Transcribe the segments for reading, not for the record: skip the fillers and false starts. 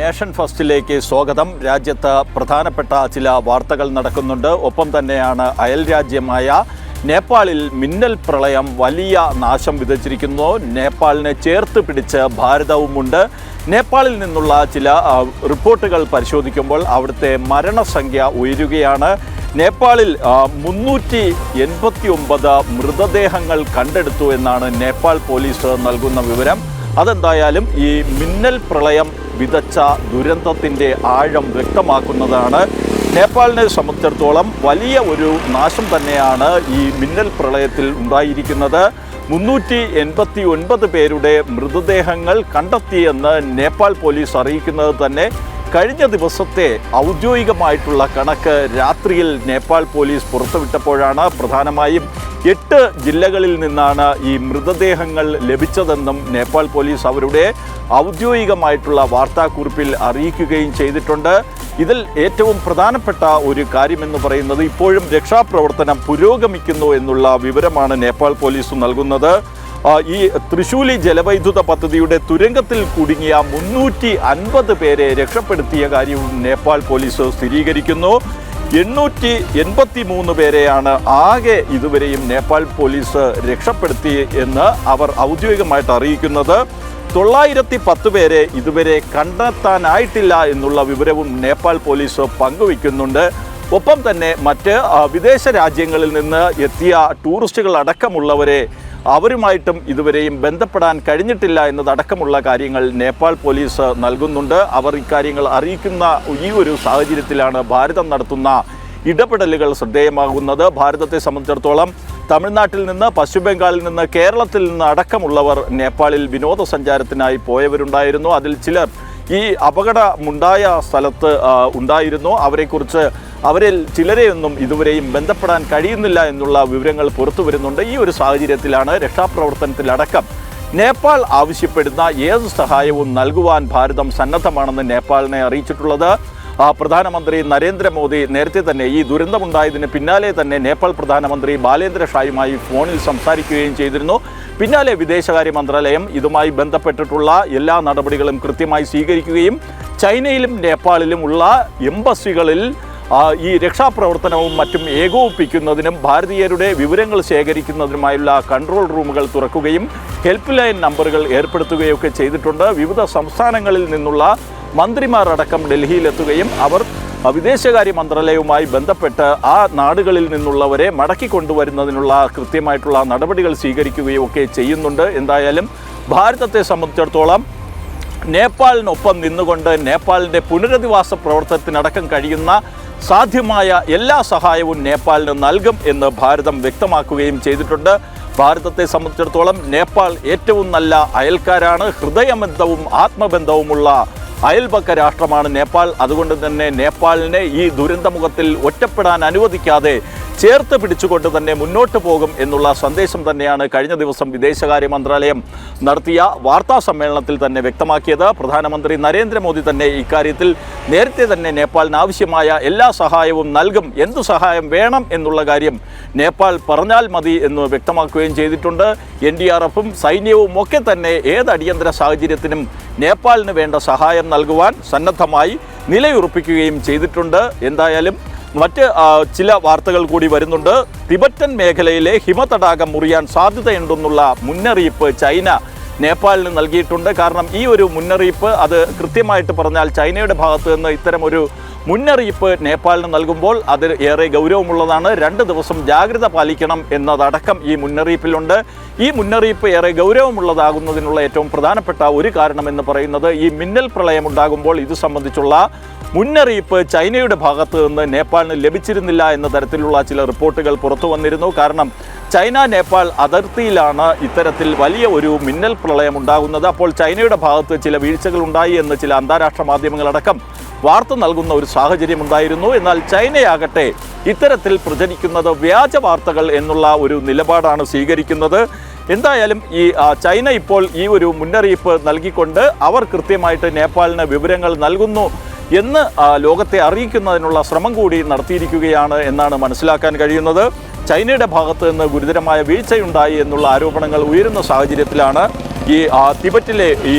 Nation ഫസ്റ്റിലേക്ക് സ്വാഗതം. രാജ്യത്ത് പ്രധാനപ്പെട്ട ചില വാർത്തകൾ നടക്കുന്നുണ്ട്. ഒപ്പം തന്നെയാണ് അയൽ രാജ്യമായ നേപ്പാളിൽ മിന്നൽ പ്രളയം വലിയ നാശം വിതച്ചിരിക്കുന്നു. നേപ്പാളിനെ ചേർത്ത് പിടിച്ച് ഭാരതവുമുണ്ട്. നേപ്പാളിൽ നിന്നുള്ള ചില റിപ്പോർട്ടുകൾ പരിശോധിക്കുമ്പോൾ അവിടുത്തെ മരണസംഖ്യ ഉയരുകയാണ്. നേപ്പാളിൽ 389 മൃതദേഹങ്ങൾ കണ്ടെടുത്തു എന്നാണ് നേപ്പാൾ പോലീസ് നൽകുന്ന വിവരം. അതെന്തായാലും ഈ മിന്നൽ പ്രളയം വിതച്ച ദുരന്തത്തിൻ്റെ ആഴം വ്യക്തമാക്കുന്നതാണ്. നേപ്പാളിനെ സംബന്ധിച്ചിടത്തോളം വലിയ ഒരു നാശം തന്നെയാണ് ഈ മിന്നൽ പ്രളയത്തിൽ ഉണ്ടായിരിക്കുന്നത്. 389 പേരുടെ മൃതദേഹങ്ങൾ കണ്ടെത്തിയെന്ന് നേപ്പാൾ പോലീസ് അറിയിക്കുന്നത് തന്നെ കഴിഞ്ഞ ദിവസത്തെ ഔദ്യോഗികമായിട്ടുള്ള കണക്ക് രാത്രിയിൽ നേപ്പാൾ പോലീസ് പുറത്തുവിട്ടപ്പോഴാണ്. പ്രധാനമായും 8 ജില്ലകളിൽ നിന്നാണ് ഈ മൃതദേഹങ്ങൾ ലഭിച്ചതെന്നും നേപ്പാൾ പോലീസ് അവരുടെ ഔദ്യോഗികമായിട്ടുള്ള വാർത്താക്കുറിപ്പിൽ അറിയിക്കുകയും ചെയ്തിട്ടുണ്ട്. ഇതിൽ ഏറ്റവും പ്രധാനപ്പെട്ട ഒരു കാര്യമെന്ന് പറയുന്നത് ഇപ്പോഴും രക്ഷാപ്രവർത്തനം പുരോഗമിക്കുന്നു എന്നുള്ള വിവരമാണ് നേപ്പാൾ പോലീസ് നൽകുന്നത്. ഈ തൃശൂലി ജലവൈദ്യുത പദ്ധതിയുടെ തുരങ്കത്തിൽ കുടുങ്ങിയ 350 പേരെ രക്ഷപ്പെടുത്തിയ കാര്യവും നേപ്പാൾ പോലീസ് സ്ഥിരീകരിക്കുന്നു. 883 പേരെയാണ് ആകെ ഇതുവരെയും നേപ്പാൾ പോലീസ് രക്ഷപ്പെടുത്തി എന്ന് അവർ ഔദ്യോഗികമായിട്ട് അറിയിക്കുന്നത്. 910 പേരെ ഇതുവരെ കണ്ടെത്താനായിട്ടില്ല എന്നുള്ള വിവരവും നേപ്പാൾ പോലീസ് പങ്കുവയ്ക്കുന്നുണ്ട്. ഒപ്പം തന്നെ മറ്റ് വിദേശ രാജ്യങ്ങളിൽ നിന്ന് എത്തിയ ടൂറിസ്റ്റുകൾ അടക്കമുള്ളവരെ അവരുമായിട്ടും ഇതുവരെയും ബന്ധപ്പെടാൻ കഴിഞ്ഞിട്ടില്ല എന്നതടക്കമുള്ള കാര്യങ്ങൾ നേപ്പാൾ പോലീസ് നൽകുന്നുണ്ട്. അവർ ഇക്കാര്യങ്ങൾ അറിയിക്കുന്ന ഈ ഒരു സാഹചര്യത്തിലാണ് ഭാരതം നടത്തുന്ന ഇടപെടലുകൾ ശ്രദ്ധേയമാകുന്നത്. ഭാരതത്തെ സംബന്ധിച്ചിടത്തോളം തമിഴ്നാട്ടിൽ നിന്ന്, പശ്ചിമ ബംഗാളിൽ നിന്ന്, കേരളത്തിൽ നിന്ന് അടക്കമുള്ളവർ നേപ്പാളിൽ വിനോദസഞ്ചാരത്തിനായി പോയവരുണ്ടായിരുന്നു. അതിൽ ചിലർ ഈ അപകടമുണ്ടായ സ്ഥലത്ത് ഉണ്ടായിരുന്നു. അവരിൽ ചിലരെയൊന്നും ഇതുവരെയും ബന്ധപ്പെടാൻ കഴിയുന്നില്ല എന്നുള്ള വിവരങ്ങൾ പുറത്തു വരുന്നുണ്ട്. ഈ ഒരു സാഹചര്യത്തിലാണ് രക്ഷാപ്രവർത്തനത്തിലടക്കം നേപ്പാൾ ആവശ്യപ്പെടുന്ന ഏത് സഹായവും നൽകുവാൻ ഭാരതം സന്നദ്ധമാണെന്ന് നേപ്പാളിനെ അറിയിച്ചിട്ടുള്ളത്. പ്രധാനമന്ത്രി നരേന്ദ്രമോദി നേരത്തെ തന്നെ ഈ ദുരന്തമുണ്ടായതിന് പിന്നാലെ തന്നെ നേപ്പാൾ പ്രധാനമന്ത്രി ബാലേന്ദ്ര ഷായുമായി ഫോണിൽ സംസാരിക്കുകയും ചെയ്തിരുന്നു. പിന്നാലെ വിദേശകാര്യ മന്ത്രാലയം ഇതുമായി ബന്ധപ്പെട്ടിട്ടുള്ള എല്ലാ നടപടികളും കൃത്യമായി സ്വീകരിക്കുകയും ചൈനയിലും നേപ്പാളിലും ഉള്ള എംബസികളിൽ ഈ രക്ഷാപ്രവർത്തനവും മറ്റും ഏകോപിപ്പിക്കുന്നതിനും ഭാരതീയരുടെ വിവരങ്ങൾ ശേഖരിക്കുന്നതിനുമായുള്ള കൺട്രോൾ റൂമുകൾ തുറക്കുകയും ഹെൽപ്പ് ലൈൻ നമ്പറുകൾ ഏർപ്പെടുത്തുകയൊക്കെ ചെയ്തിട്ടുണ്ട്. വിവിധ സംസ്ഥാനങ്ങളിൽ നിന്നുള്ള മന്ത്രിമാർ അടക്കം ഡൽഹിയിലെത്തുകയും അവർ വിദേശകാര്യ മന്ത്രാലയവുമായി ബന്ധപ്പെട്ട് ആ നാടുകളിൽ നിന്നുള്ളവരെ മടക്കിക്കൊണ്ടുവരുന്നതിനുള്ള കൃത്യമായിട്ടുള്ള നടപടികൾ സ്വീകരിക്കുകയും ഒക്കെ ചെയ്യുന്നുണ്ട്. എന്തായാലും ഭാരതത്തെ സംബന്ധിച്ചിടത്തോളം നേപ്പാളിനൊപ്പം നിന്നുകൊണ്ട് നേപ്പാളിൻ്റെ പുനരധിവാസ പ്രവർത്തനത്തിനടക്കം കഴിയുന്ന സാധ്യമായ എല്ലാ സഹായവും നേപ്പാളിന് നൽകും എന്ന് ഭാരതം വ്യക്തമാക്കുകയും ചെയ്തിട്ടുണ്ട്. ഭാരതത്തെ സംബന്ധിച്ചിടത്തോളം നേപ്പാൾ ഏറ്റവും നല്ല അയൽക്കാരാണ്. ഹൃദയബന്ധവും ആത്മബന്ധവുമുള്ള അയൽപക്ക രാഷ്ട്രമാണ് നേപ്പാൾ. അതുകൊണ്ട് തന്നെ നേപ്പാളിനെ ഈ ദുരന്തമുഖത്തിൽ ഒറ്റപ്പെടാൻ അനുവദിക്കാതെ ചേർത്ത് പിടിച്ചുകൊണ്ട് തന്നെ മുന്നോട്ട് പോകും എന്നുള്ള സന്ദേശം തന്നെയാണ് കഴിഞ്ഞ ദിവസം വിദേശകാര്യ മന്ത്രാലയം നടത്തിയ വാർത്താ സമ്മേളനത്തിൽ തന്നെ വ്യക്തമാക്കിയത്. പ്രധാനമന്ത്രി നരേന്ദ്രമോദി തന്നെ ഇക്കാര്യത്തിൽ നേരത്തെ തന്നെ നേപ്പാളിന് ആവശ്യമായ എല്ലാ സഹായവും നൽകും, എന്തു സഹായം വേണം എന്നുള്ള കാര്യം നേപ്പാൾ പറഞ്ഞാൽ മതി എന്ന് വ്യക്തമാക്കുകയും ചെയ്തിട്ടുണ്ട്. NDRFും സൈന്യവും ഒക്കെ തന്നെ ഏത് അടിയന്തര സാഹചര്യത്തിനും നേപ്പാളിന് വേണ്ട സഹായം നൽകുവാൻ സന്നദ്ധമായി നിലയുറപ്പിക്കുകയും ചെയ്തിട്ടുണ്ട്. എന്തായാലും മറ്റ് ചില വാർത്തകൾ കൂടി വരുന്നുണ്ട്. തിബറ്റൻ മേഖലയിലെ ഹിമതടാകം മുറിയാൻ സാധ്യതയുണ്ടെന്നുള്ള മുന്നറിയിപ്പ് ചൈന നേപ്പാളിന് നൽകിയിട്ടുണ്ട്. കാരണം ഈ ഒരു മുന്നറിയിപ്പ് അത് കൃത്യമായിട്ട് പറഞ്ഞാൽ ചൈനയുടെ ഭാഗത്ത് നിന്ന് ഇത്തരമൊരു മുന്നറിയിപ്പ് നേപ്പാളിന് നൽകുമ്പോൾ അത് ഏറെ ഗൗരവമുള്ളതാണ്. 2 ദിവസം ജാഗ്രത പാലിക്കണം എന്നതടക്കം ഈ മുന്നറിയിപ്പിലുണ്ട്. ഈ മുന്നറിയിപ്പ് ഏറെ ഗൗരവമുള്ളതാകുന്നതിനുള്ള ഏറ്റവും പ്രധാനപ്പെട്ട ഒരു കാരണമെന്ന് പറയുന്നത് ഈ മിന്നൽ പ്രളയം ഉണ്ടാകുമ്പോൾ ഇത് സംബന്ധിച്ചുള്ള മുന്നറിയിപ്പ് ചൈനയുടെ ഭാഗത്ത് നിന്ന് നേപ്പാളിന് ലഭിച്ചിരുന്നില്ല എന്ന തരത്തിലുള്ള ചില റിപ്പോർട്ടുകൾ പുറത്തു വന്നിരുന്നു. കാരണം ചൈന നേപ്പാൾ അതിർത്തിയിലാണ് ഇത്തരത്തിൽ വലിയ ഒരു മിന്നൽ പ്രളയം ഉണ്ടാകുന്നത്. അപ്പോൾ ചൈനയുടെ ഭാഗത്ത് ചില വീഴ്ചകൾ ഉണ്ടായി എന്ന് ചില അന്താരാഷ്ട്ര മാധ്യമങ്ങളടക്കം വാർത്ത നൽകുന്ന ഒരു സാഹചര്യം ഉണ്ടായിരുന്നു. എന്നാൽ ചൈനയാകട്ടെ ഇത്തരത്തിൽ പ്രചരിക്കുന്നത് വ്യാജ വാർത്തകൾ എന്നുള്ള ഒരു നിലപാടാണ് സ്വീകരിക്കുന്നത്. എന്തായാലും ഈ ചൈന ഇപ്പോൾ ഈ ഒരു മുന്നറിയിപ്പ് നൽകിക്കൊണ്ട് അവർ കൃത്യമായിട്ട് നേപ്പാളിന് വിവരങ്ങൾ നൽകുന്നു എന്ന് ലോകത്തെ അറിയിക്കുന്നതിനുള്ള ശ്രമം കൂടി നടത്തിയിരിക്കുകയാണ് എന്നാണ് മനസ്സിലാക്കാൻ കഴിയുന്നത്. ചൈനയുടെ ഭാഗത്ത് നിന്ന് ഗുരുതരമായ വീഴ്ചയുണ്ടായി എന്നുള്ള ആരോപണങ്ങൾ ഉയരുന്ന സാഹചര്യത്തിലാണ് ഈ തിബറ്റിലെ ഈ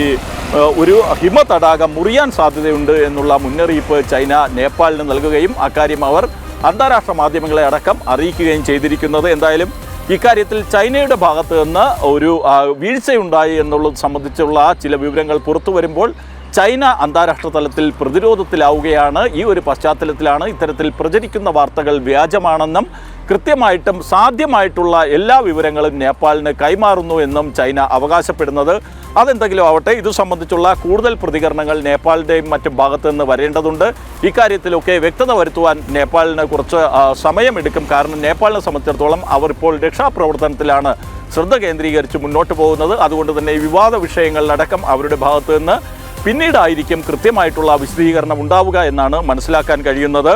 ഒരു ഹിമതടാകം മുറിയാൻ സാധ്യതയുണ്ട് എന്നുള്ള മുന്നറിയിപ്പ് ചൈന നേപ്പാളിന് നൽകുകയും അക്കാര്യം അവർ അന്താരാഷ്ട്ര മാധ്യമങ്ങളെ അടക്കം അറിയിക്കുകയും ചെയ്തിരിക്കുന്നത്. എന്തായാലും ഇക്കാര്യത്തിൽ ചൈനയുടെ ഭാഗത്ത് നിന്ന് ഒരു വീഴ്ചയുണ്ടായി എന്നുള്ളത് സംബന്ധിച്ചുള്ള ചില വിവരങ്ങൾ പുറത്തു വരുമ്പോൾ ചൈന അന്താരാഷ്ട്ര തലത്തിൽ പ്രതിരോധത്തിലാവുകയാണ്. ഈ ഒരു പശ്ചാത്തലത്തിലാണ് ഇത്തരത്തിൽ പ്രചരിക്കുന്ന വാർത്തകൾ വ്യാജമാണെന്നും കൃത്യമായിട്ടും സാധ്യമായിട്ടുള്ള എല്ലാ വിവരങ്ങളും നേപ്പാളിന് കൈമാറുന്നു എന്നും ചൈന അവകാശപ്പെടുന്നത്. അതെന്തെങ്കിലും ആവട്ടെ, ഇത് സംബന്ധിച്ചുള്ള കൂടുതൽ പ്രതികരണങ്ങൾ നേപ്പാളിൻ്റെയും മറ്റും ഭാഗത്തു നിന്ന് വരേണ്ടതുണ്ട്. ഇക്കാര്യത്തിലൊക്കെ വ്യക്തത വരുത്തുവാൻ നേപ്പാളിന് കുറച്ച് സമയമെടുക്കും. കാരണം നേപ്പാളിനെ സംബന്ധിച്ചിടത്തോളം അവർ ഇപ്പോൾ രക്ഷാപ്രവർത്തനത്തിലാണ് ശ്രദ്ധ കേന്ദ്രീകരിച്ച് മുന്നോട്ട് പോകുന്നത്. അതുകൊണ്ട് തന്നെ ഈ വിവാദ വിഷയങ്ങളിലടക്കം അവരുടെ ഭാഗത്തു നിന്ന് പിന്നീടായിരിക്കും കൃത്യമായിട്ടുള്ള വിശദീകരണം ഉണ്ടാവുക എന്നാണ് മനസ്സിലാക്കാൻ കഴിയുന്നത്.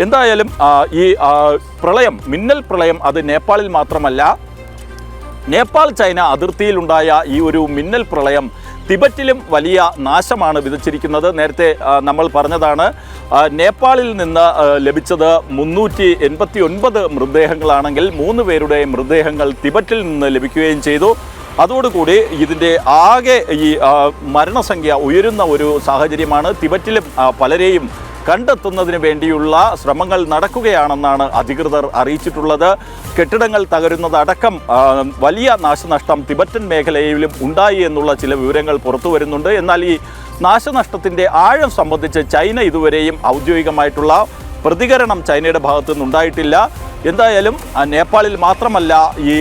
എന്തായാലും ഈ പ്രളയം, മിന്നൽ പ്രളയം, അത് നേപ്പാളിൽ മാത്രമല്ല, നേപ്പാൾ ചൈന അതിർത്തിയിലുണ്ടായ ഈ ഒരു മിന്നൽ പ്രളയം തിബറ്റിലും വലിയ നാശമാണ് വിതച്ചിരിക്കുന്നത്. നേരത്തെ നമ്മൾ പറഞ്ഞതാണ്, നേപ്പാളിൽ നിന്ന് ലഭിച്ചത് 389 മൃതദേഹങ്ങളാണെങ്കിൽ 3 പേരുടെ മൃതദേഹങ്ങൾ തിബറ്റിൽ നിന്ന് ലഭിക്കുകയും ചെയ്തു. അതോടുകൂടി ഇതിൻ്റെ ആകെ ഈ മരണസംഖ്യ ഉയരുന്ന ഒരു സാഹചര്യമാണ്. തിബറ്റിലും പലരെയും കണ്ടെത്തുന്നതിന് വേണ്ടിയുള്ള ശ്രമങ്ങൾ നടക്കുകയാണെന്നാണ് അധികൃതർ അറിയിച്ചിട്ടുള്ളത്. കെട്ടിടങ്ങൾ തകരുന്നതടക്കം വലിയ നാശനഷ്ടം തിബറ്റൻ മേഖലയിലും ഉണ്ടായി എന്നുള്ള ചില വിവരങ്ങൾ പുറത്തു വരുന്നുണ്ട്. എന്നാൽ ഈ നാശനഷ്ടത്തിൻ്റെ ആഴം സംബന്ധിച്ച് ചൈന ഇതുവരെയും ഔദ്യോഗികമായിട്ടുള്ള പ്രതികരണം ചൈനയുടെ ഭാഗത്തു നിന്നുണ്ടായിട്ടില്ല. എന്തായാലും നേപ്പാളിൽ മാത്രമല്ല, ഈ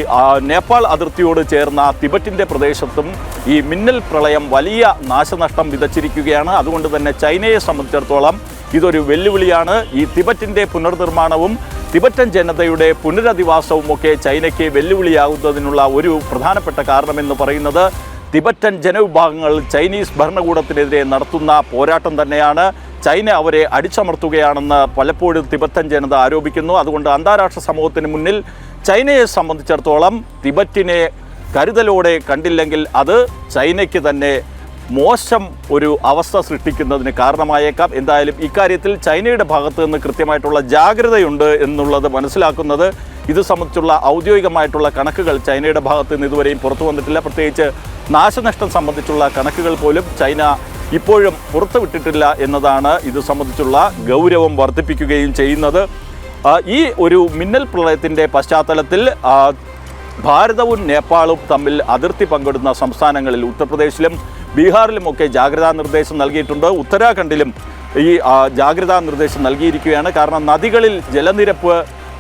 നേപ്പാൾ അതിർത്തിയോട് ചേർന്ന തിബറ്റിൻ്റെ പ്രദേശത്തും ഈ മിന്നൽ പ്രളയം വലിയ നാശനഷ്ടം വിതച്ചിരിക്കുകയാണ്. അതുകൊണ്ട് തന്നെ ചൈനയെ സംബന്ധിച്ചിടത്തോളം ഇതൊരു വെല്ലുവിളിയാണ്. ഈ തിബറ്റിൻ്റെ പുനർനിർമ്മാണവും തിബറ്റൻ ജനതയുടെ പുനരധിവാസവും ഒക്കെ ചൈനയ്ക്ക് വെല്ലുവിളിയാകുന്നതിനുള്ള ഒരു പ്രധാനപ്പെട്ട കാരണമെന്ന് പറയുന്നത് തിബറ്റൻ ജനവിഭാഗങ്ങൾ ചൈനീസ് ഭരണകൂടത്തിനെതിരെ നടത്തുന്ന പോരാട്ടം തന്നെയാണ്. ചൈന അവരെ അടിച്ചമർത്തുകയാണെന്ന് പലപ്പോഴും തിബറ്റൻ ജനത ആരോപിക്കുന്നു. അതുകൊണ്ട് അന്താരാഷ്ട്ര സമൂഹത്തിന് മുന്നിൽ ചൈനയെ സംബന്ധിച്ചിടത്തോളം തിബറ്റിനെ കരുതലോടെ കണ്ടില്ലെങ്കിൽ അത് ചൈനയ്ക്ക് തന്നെ മോശം ഒരു അവസ്ഥ സൃഷ്ടിക്കുന്നതിന് കാരണമായേക്കാം. എന്തായാലും ഇക്കാര്യത്തിൽ ചൈനയുടെ ഭാഗത്തു നിന്ന് കൃത്യമായിട്ടുള്ള ജാഗ്രതയുണ്ട് എന്നുള്ളത് മനസ്സിലാക്കുന്നത്. ഇത് സംബന്ധിച്ചുള്ള ഔദ്യോഗികമായിട്ടുള്ള കണക്കുകൾ ചൈനയുടെ ഭാഗത്ത് നിന്ന് ഇതുവരെയും പുറത്തു വന്നിട്ടില്ല. പ്രത്യേകിച്ച് നാശനഷ്ടം സംബന്ധിച്ചുള്ള കണക്കുകൾ പോലും ചൈന ഇപ്പോഴും പുറത്തുവിട്ടിട്ടില്ല എന്നതാണ് ഇത് സംബന്ധിച്ചുള്ള ഗൗരവം വർദ്ധിപ്പിക്കുകയും ചെയ്യുന്നത്. ഈ ഒരു മിന്നൽ പ്രളയത്തിൻ്റെ പശ്ചാത്തലത്തിൽ ഭാരതവും നേപ്പാളും തമ്മിൽ അതിർത്തി പങ്കിടുന്ന സംസ്ഥാനങ്ങളിൽ ഉത്തർപ്രദേശിലും ബീഹാറിലുമൊക്കെ ജാഗ്രതാ നിർദ്ദേശം നൽകിയിട്ടുണ്ട്. ഉത്തരാഖണ്ഡിലും ഈ ജാഗ്രതാ നിർദ്ദേശം നൽകിയിരിക്കുകയാണ്. കാരണം നദികളിൽ ജലനിരപ്പ്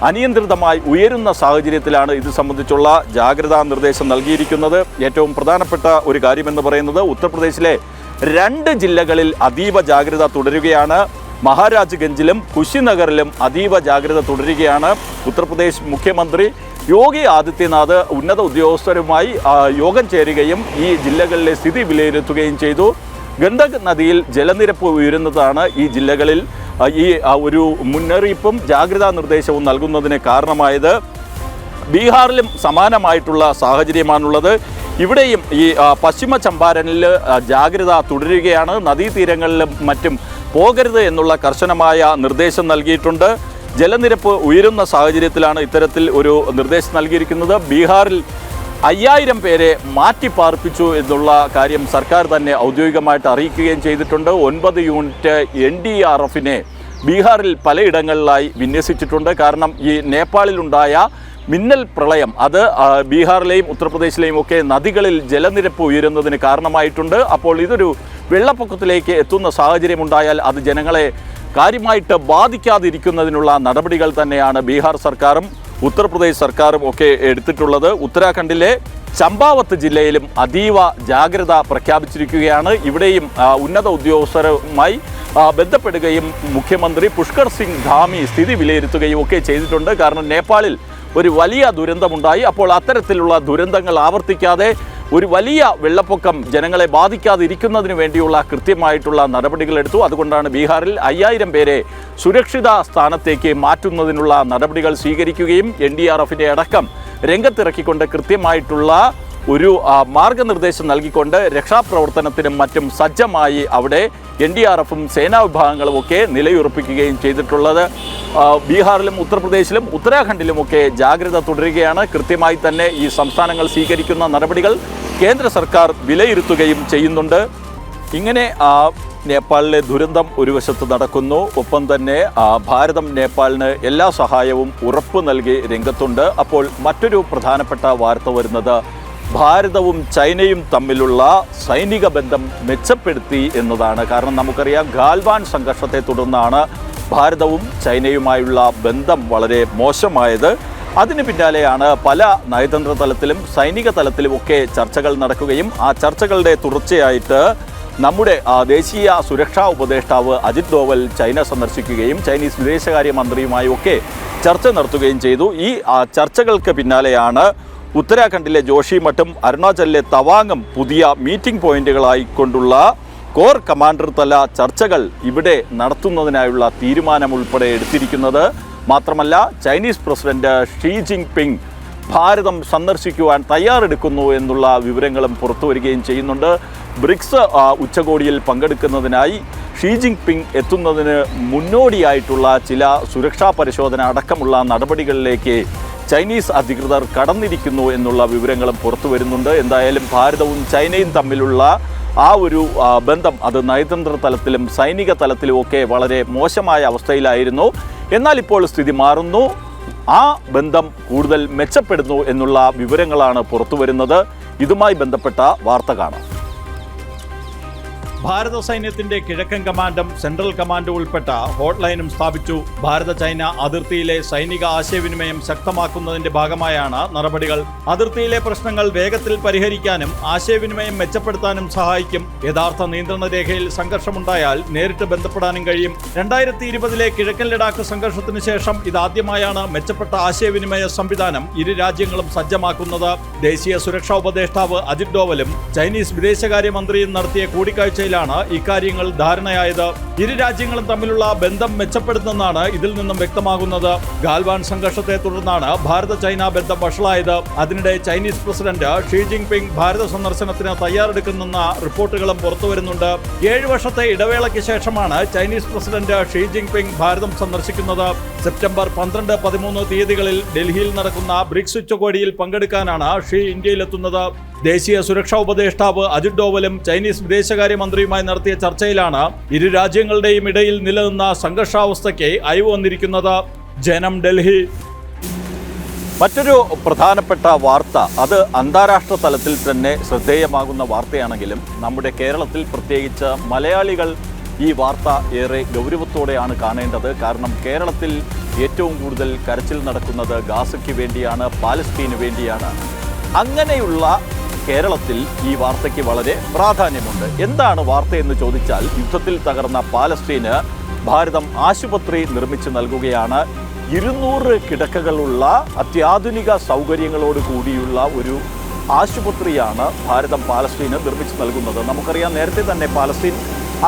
അനിയന്ത്രിതമായി ഉയരുന്ന സാഹചര്യത്തിലാണ് ഇത് സംബന്ധിച്ചുള്ള ജാഗ്രതാ നിർദ്ദേശം നൽകിയിരിക്കുന്നത്. ഏറ്റവും പ്രധാനപ്പെട്ട ഒരു കാര്യമെന്ന് പറയുന്നത് ഉത്തർപ്രദേശിലെ 2 ജില്ലകളിൽ അതീവ ജാഗ്രത തുടരുകയാണ്. മഹാരാജ്ഗഞ്ചിലും കുശിനഗറിലും അതീവ ജാഗ്രത തുടരുകയാണ്. ഉത്തർപ്രദേശ് മുഖ്യമന്ത്രി യോഗി ആദിത്യനാഥ് ഉന്നത ഉദ്യോഗസ്ഥരുമായി യോഗം ചേരുകയും ഈ ജില്ലകളിലെ സ്ഥിതി വിലയിരുത്തുകയും ചെയ്തു. ഗണ്ഡക് നദിയിൽ ജലനിരപ്പ് ഉയരുന്നതാണ് ഈ ജില്ലകളിൽ ഈ ഒരു മുന്നറിയിപ്പും ജാഗ്രതാ നിർദ്ദേശവും നൽകുന്നതിന് കാരണമായത്. ബീഹാറിലും സമാനമായിട്ടുള്ള സാഹചര്യമാണുള്ളത്. ഇവിടെയും ഈ പശ്ചിമ ചമ്പാരനിൽ ജാഗ്രത തുടരുകയാണ്. നദീതീരങ്ങളിലും മറ്റും പോകരുത് എന്നുള്ള കർശനമായ നിർദ്ദേശം നൽകിയിട്ടുണ്ട്. ജലനിരപ്പ് ഉയരുന്ന സാഹചര്യത്തിലാണ് ഇത്തരത്തിൽ ഒരു നിർദ്ദേശം നൽകിയിരിക്കുന്നത്. ബീഹാറിൽ 5000 പേരെ മാറ്റിപ്പാർപ്പിച്ചു എന്നുള്ള കാര്യം സർക്കാർ തന്നെ ഔദ്യോഗികമായിട്ട് അറിയിക്കുകയും ചെയ്തിട്ടുണ്ട്. 9 യൂണിറ്റ് NDRFനെ ബീഹാറിൽ പലയിടങ്ങളിലായി വിന്യസിച്ചിട്ടുണ്ട്. കാരണം ഈ നേപ്പാളിലുണ്ടായ മിന്നൽ പ്രളയം അത് ബീഹാറിലെയും ഉത്തർപ്രദേശിലെയും ഒക്കെ നദികളിൽ ജലനിരപ്പ് ഉയരുന്നതിന് കാരണമായിട്ടുണ്ട്. അപ്പോൾ ഇതൊരു വെള്ളപ്പൊക്കത്തിലേക്ക് എത്തുന്ന സാഹചര്യമുണ്ടായാൽ അത് ജനങ്ങളെ കാര്യമായിട്ട് ബാധിക്കാതിരിക്കുന്നതിനുള്ള നടപടികൾ തന്നെയാണ് ബീഹാർ സർക്കാരും ഉത്തർപ്രദേശ് സർക്കാരും ഒക്കെ എടുത്തിട്ടുള്ളത്. ഉത്തരാഖണ്ഡിലെ ചമ്പാവത്ത് ജില്ലയിലും അതീവ ജാഗ്രത പ്രഖ്യാപിച്ചിരിക്കുകയാണ്. ഇവിടെയും ഉന്നത ഉദ്യോഗസ്ഥരുമായി ബന്ധപ്പെടുകയും മുഖ്യമന്ത്രി പുഷ്കർ സിംഗ് ധാമി സ്ഥിതി വിലയിരുത്തുകയും ഒക്കെ ചെയ്തിട്ടുണ്ട്. കാരണം നേപ്പാളിൽ ഒരു വലിയ ദുരന്തമുണ്ടായി. അപ്പോൾ അത്തരത്തിലുള്ള ദുരന്തങ്ങൾ ആവർത്തിക്കാതെ ഒരു വലിയ വെള്ളപ്പൊക്കം ജനങ്ങളെ ബാധിക്കാതിരിക്കുന്നതിന് വേണ്ടിയുള്ള കൃത്യമായിട്ടുള്ള നടപടികൾ എടുത്തു. അതുകൊണ്ടാണ് ബീഹാറിൽ 5000 പേരെ സുരക്ഷിത സ്ഥാനത്തേക്ക് മാറ്റുന്നതിനുള്ള നടപടികൾ സ്വീകരിക്കുകയും NDRFന്റെ അടക്കം രംഗത്തിറക്കിക്കൊണ്ട് കൃത്യമായിട്ടുള്ള ഒരു മാർഗനിർദ്ദേശം നൽകിക്കൊണ്ട് രക്ഷാപ്രവർത്തനത്തിനും മറ്റും സജ്ജമായി അവിടെ NDRFും സേനാ വിഭാഗങ്ങളും ഒക്കെ നിലയുറപ്പിക്കുകയും ചെയ്തിട്ടുള്ളത്. ബീഹാറിലും ഉത്തർപ്രദേശിലും ഉത്തരാഖണ്ഡിലുമൊക്കെ ജാഗ്രത തുടരുകയാണ്. കൃത്യമായി തന്നെ ഈ സംസ്ഥാനങ്ങൾ സ്വീകരിക്കുന്ന നടപടികൾ കേന്ദ്ര സർക്കാർ വിലയിരുത്തുകയും ചെയ്യുന്നുണ്ട്. ഇങ്ങനെ നേപ്പാളിലെ ദുരന്തം ഒരു വശത്ത് നടക്കുന്നു. ഒപ്പം തന്നെ ഭാരതം നേപ്പാളിന് എല്ലാ സഹായവും ഉറപ്പ് നൽകി രംഗത്തുണ്ട്. അപ്പോൾ മറ്റൊരു പ്രധാനപ്പെട്ട വാർത്ത വരുന്നത് ഭാരതവും ചൈനയും തമ്മിലുള്ള സൈനിക ബന്ധം മെച്ചപ്പെടുത്തി എന്നതാണ്. കാരണം നമുക്കറിയാം, ഗാൽവാൻ സംഘർഷത്തെ തുടർന്നാണ് ഭാരതവും ചൈനയുമായുള്ള ബന്ധം വളരെ മോശമായത്. അതിന് പിന്നാലെയാണ് പല നയതന്ത്ര തലത്തിലും സൈനിക തലത്തിലുമൊക്കെ ചർച്ചകൾ നടക്കുകയും ആ ചർച്ചകളുടെ തുടർച്ചയായിട്ട് നമ്മുടെ ദേശീയ സുരക്ഷാ ഉപദേഷ്ടാവ് അജിത് ഡോവൽ ചൈന സന്ദർശിക്കുകയും ചൈനീസ് വിദേശകാര്യമന്ത്രിയുമായി ഒക്കെ ചർച്ച നടത്തുകയും ചെയ്തു. ഈ ചർച്ചകൾക്ക് പിന്നാലെയാണ് ഉത്തരാഖണ്ഡിലെ ജോഷിമഠും അരുണാചലിലെ തവാങ്ങും പുതിയ മീറ്റിംഗ് പോയിന്റുകളായിക്കൊണ്ടുള്ള കോർ കമാൻഡർ തല ചർച്ചകൾ ഇവിടെ നടത്തുന്നതിനായുള്ള തീരുമാനം ഉൾപ്പെടെ എടുത്തിരിക്കുന്നത്. മാത്രമല്ല, ചൈനീസ് പ്രസിഡന്റ് ഷീ ജിൻപിങ് ഭാരതം സന്ദർശിക്കുവാൻ തയ്യാറെടുക്കുന്നു എന്നുള്ള വിവരങ്ങളും പുറത്തു വരികയും ചെയ്യുന്നുണ്ട്. ബ്രിക്സ് ഉച്ചകോടിയിൽ പങ്കെടുക്കുന്നതിനായി ഷീ ജിൻപിങ് എത്തുന്നതിന് മുന്നോടിയായിട്ടുള്ള ചില സുരക്ഷാ പരിശോധന അടക്കമുള്ള നടപടികളിലേക്ക് ചൈനീസ് അധികൃതർ കടന്നിരിക്കുന്നു എന്നുള്ള വിവരങ്ങളും പുറത്തു വരുന്നുണ്ട്. എന്തായാലും ഭാരതവും ചൈനയും തമ്മിലുള്ള ആ ഒരു ബന്ധം അത് നയതന്ത്ര തലത്തിലും സൈനിക തലത്തിലുമൊക്കെ വളരെ മോശമായ അവസ്ഥയിലായിരുന്നു. എന്നാൽ ഇപ്പോൾ സ്ഥിതി മാറുന്നു. ആ ബന്ധം കൂടുതൽ മെച്ചപ്പെടുന്നു എന്നുള്ള വിവരങ്ങളാണ് പുറത്തു വരുന്നത്. ഇതുമായി ബന്ധപ്പെട്ട വാർത്ത കാണാം. ഭാരത സൈന്യത്തിന്റെ കിഴക്കൻ കമാൻഡും സെൻട്രൽ കമാൻഡും ഉൾപ്പെട്ട ഹോട്ട്ലൈനും സ്ഥാപിച്ചു. ഭാരത ചൈന അതിർത്തിയിലെ സൈനിക ആശയവിനിമയം ശക്തമാക്കുന്നതിന്റെ ഭാഗമായാണ് നടപടികൾ. അതിർത്തിയിലെ പ്രശ്നങ്ങൾ വേഗത്തിൽ പരിഹരിക്കാനും ആശയവിനിമയം മെച്ചപ്പെടുത്താനും സഹായിക്കും. യഥാർത്ഥ നിയന്ത്രണ രേഖയിൽ സംഘർഷമുണ്ടായാൽ നേരിട്ട് ബന്ധപ്പെടാനും കഴിയും. 2020 കിഴക്കൻ ലഡാക്ക് സംഘർഷത്തിന് ശേഷം ഇതാദ്യമായാണ് മെച്ചപ്പെട്ട ആശയവിനിമയ സംവിധാനം ഇരു രാജ്യങ്ങളും സജ്ജമാക്കുന്നത്. ദേശീയ സുരക്ഷാ ഉപദേഷ്ടാവ് അജിത് ഡോവലും ചൈനീസ് വിദേശകാര്യമന്ത്രിയും നടത്തിയ കൂടിക്കാഴ്ചയിൽ ഇക്കാര്യങ്ങൾ ധാരണയായത്. ഇരു രാജ്യങ്ങളും തമ്മിലുള്ള ബന്ധം മെച്ചപ്പെടുത്തുന്നതാണ് ഇതിൽ നിന്നും വ്യക്തമാകുന്നത്. ഗാൽവാൻ സംഘർഷത്തെ തുടർന്നാണ് ഭാരത ചൈന ബന്ധം വഷളായത്. അതിനിടെ ചൈനീസ് പ്രസിഡന്റ് ഷീ ജിൻപിങ് ഭാരത സന്ദർശനത്തിന് തയ്യാറെടുക്കുന്നെന്ന റിപ്പോർട്ടുകളും പുറത്തുവരുന്നുണ്ട്. 7 വർഷത്തെ ഇടവേളയ്ക്ക് ശേഷമാണ് ചൈനീസ് പ്രസിഡന്റ് ഷീ ജിൻപിങ് ഭാരതം സന്ദർശിക്കുന്നത്. സെപ്റ്റംബർ 12, 13 തീയതികളിൽ ഡൽഹിയിൽ നടക്കുന്ന ബ്രിക്സ് ഉച്ചകോടിയിൽ പങ്കെടുക്കാനാണ് ഷീ ഇന്ത്യയിലെത്തുന്നത്. ദേശീയ സുരക്ഷാ ഉപദേഷ്ടാവ് അജിത് ഡോവലും ചൈനീസ് വിദേശകാര്യമന്ത്രിയുമായി നടത്തിയ ചർച്ചയിലാണ് ഇരു രാജ്യങ്ങളുടെയും ഇടയിൽ നിലനിന്ന സംഘർഷാവസ്ഥയ്ക്ക് അയവ് വന്നിരിക്കുന്നത്. ജനം, ഡൽഹി. മറ്റൊരു പ്രധാനപ്പെട്ട വാർത്ത അത് അന്താരാഷ്ട്ര തലത്തിൽ തന്നെ ശ്രദ്ധേയമാകുന്ന വാർത്തയാണെങ്കിലും നമ്മുടെ കേരളത്തിൽ പ്രത്യേകിച്ച് മലയാളികൾ ഈ വാർത്ത ഏറെ ഗൗരവത്തോടെയാണ് കാണേണ്ടത്. കാരണം കേരളത്തിൽ ഏറ്റവും കൂടുതൽ കരച്ചിൽ നടക്കുന്നത് ഗാസയ്ക്ക് വേണ്ടിയാണ്, പാലസ്തീന് വേണ്ടിയാണ്. അങ്ങനെയുള്ള കേരളത്തിൽ ഈ വാർത്തയ്ക്ക് വളരെ പ്രാധാന്യമുണ്ട്. എന്താണ് വാർത്ത എന്ന് ചോദിച്ചാൽ, യുദ്ധത്തിൽ തകർന്ന പാലസ്തീന് ഭാരതം ആശുപത്രി നിർമ്മിച്ചു നൽകുകയാണ്. 200 കിടക്കകളുള്ള അത്യാധുനിക സൗകര്യങ്ങളോട് കൂടിയുള്ള ഒരു ആശുപത്രിയാണ് ഭാരതം പാലസ്തീന് നിർമ്മിച്ചു നൽകുന്നത്. നമുക്കറിയാം, നേരത്തെ തന്നെ പാലസ്തീൻ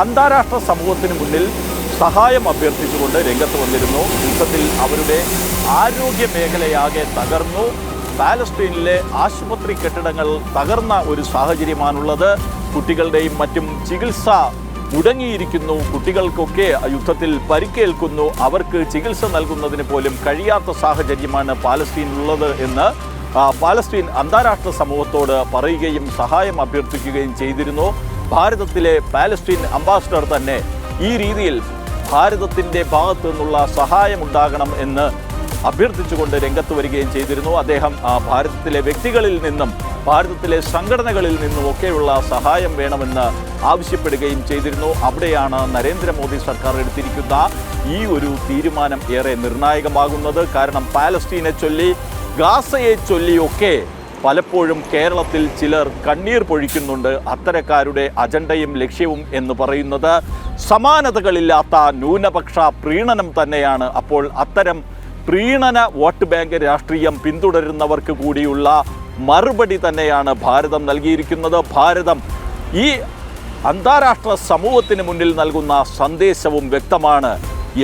അന്താരാഷ്ട്ര സമൂഹത്തിന് മുന്നിൽ സഹായം അഭ്യർത്ഥിച്ചുകൊണ്ട് രംഗത്ത് വന്നിരുന്നു. യുദ്ധത്തിൽ അവരുടെ ആരോഗ്യ മേഖലയാകെ തകർന്നു. പാലസ്തീനിലെ ആശുപത്രി കെട്ടിടങ്ങൾ തകർന്ന ഒരു സാഹചര്യമാണുള്ളത്. കുട്ടികളുടെയും മറ്റും ചികിത്സ മുടങ്ങിയിരിക്കുന്നു. കുട്ടികൾക്കൊക്കെ യുദ്ധത്തിൽ പരിക്കേൽക്കുന്നു. അവർക്ക് ചികിത്സ നൽകുന്നതിന് പോലും കഴിയാത്ത സാഹചര്യമാണ് പാലസ്തീനിലുള്ളത് എന്ന് പാലസ്തീൻ അന്താരാഷ്ട്ര സമൂഹത്തോട് പറയുകയും സഹായം അഭ്യർത്ഥിക്കുകയും ചെയ്തിരുന്നു. ഭാരതത്തിലെ പാലസ്തീൻ അംബാസഡർ തന്നെ ഈ രീതിയിൽ ഭാരതത്തിൻ്റെ ഭാഗത്തു നിന്നുള്ള സഹായമുണ്ടാകണം എന്ന് അഭ്യർത്ഥിച്ചുകൊണ്ട് രംഗത്ത് വരികയും ചെയ്തിരുന്നു. അദ്ദേഹം ഭാരതത്തിലെ വ്യക്തികളിൽ നിന്നും ഭാരതത്തിലെ സംഘടനകളിൽ നിന്നുമൊക്കെയുള്ള സഹായം വേണമെന്ന് ആവശ്യപ്പെടുകയും ചെയ്തിരുന്നു. അവിടെയാണ് നരേന്ദ്രമോദി സർക്കാർ എടുത്തിരിക്കുന്ന ഈ ഒരു തീരുമാനം ഏറെ നിർണായകമാകുന്നത്. കാരണം പാലസ്തീനെ ചൊല്ലി, ഗാസയെ ചൊല്ലിയൊക്കെ പലപ്പോഴും കേരളത്തിൽ ചിലർ കണ്ണീർ പൊഴിക്കുന്നുണ്ട്. അത്തരക്കാരുടെ അജണ്ടയും ലക്ഷ്യവും എന്ന് പറയുന്നത് സമാനതകളില്ലാത്ത ന്യൂനപക്ഷ പ്രീണനം തന്നെയാണ്. അപ്പോൾ അത്തരം പ്രീണന വോട്ട് ബാങ്ക് രാഷ്ട്രീയം പിന്തുടരുന്നവർക്ക് കൂടിയുള്ള മറുപടി തന്നെയാണ് ഭാരതം നൽകിയിരിക്കുന്നത്. ഭാരതം ഈ അന്താരാഷ്ട്ര സമൂഹത്തിന് മുന്നിൽ നൽകുന്ന സന്ദേശവും വ്യക്തമാണ്.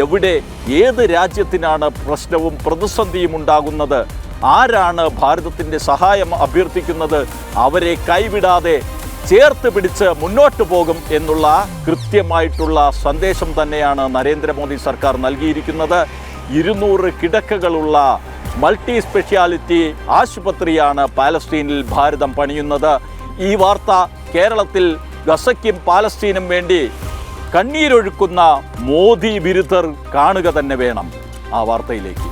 എവിടെ ഏത് രാജ്യത്തിനാണ് പ്രശ്നവും പ്രതിസന്ധിയും ഉണ്ടാകുന്നത്, ആരാണ് ഭാരതത്തിൻ്റെ സഹായം അഭ്യർത്ഥിക്കുന്നത്, അവരെ കൈവിടാതെ ചേർത്ത് പിടിച്ച് മുന്നോട്ട് പോകും എന്നുള്ള കൃത്യമായിട്ടുള്ള സന്ദേശം തന്നെയാണ് നരേന്ദ്രമോദി സർക്കാർ നൽകിയിരിക്കുന്നത്. 200 കിടക്കകളുള്ള മൾട്ടി സ്പെഷ്യാലിറ്റി ആശുപത്രിയാണ് പാലസ്തീനിൽ ഭാരതം പണിയുന്നത്. ഈ വാർത്ത കേരളത്തിൽ ഗസയ്ക്കും പാലസ്തീനും വേണ്ടി കണ്ണീരൊഴുക്കുന്ന മോദി വിരുദ്ധർ കാണുക തന്നെ വേണം. ആ വാർത്തയിലേക്ക്.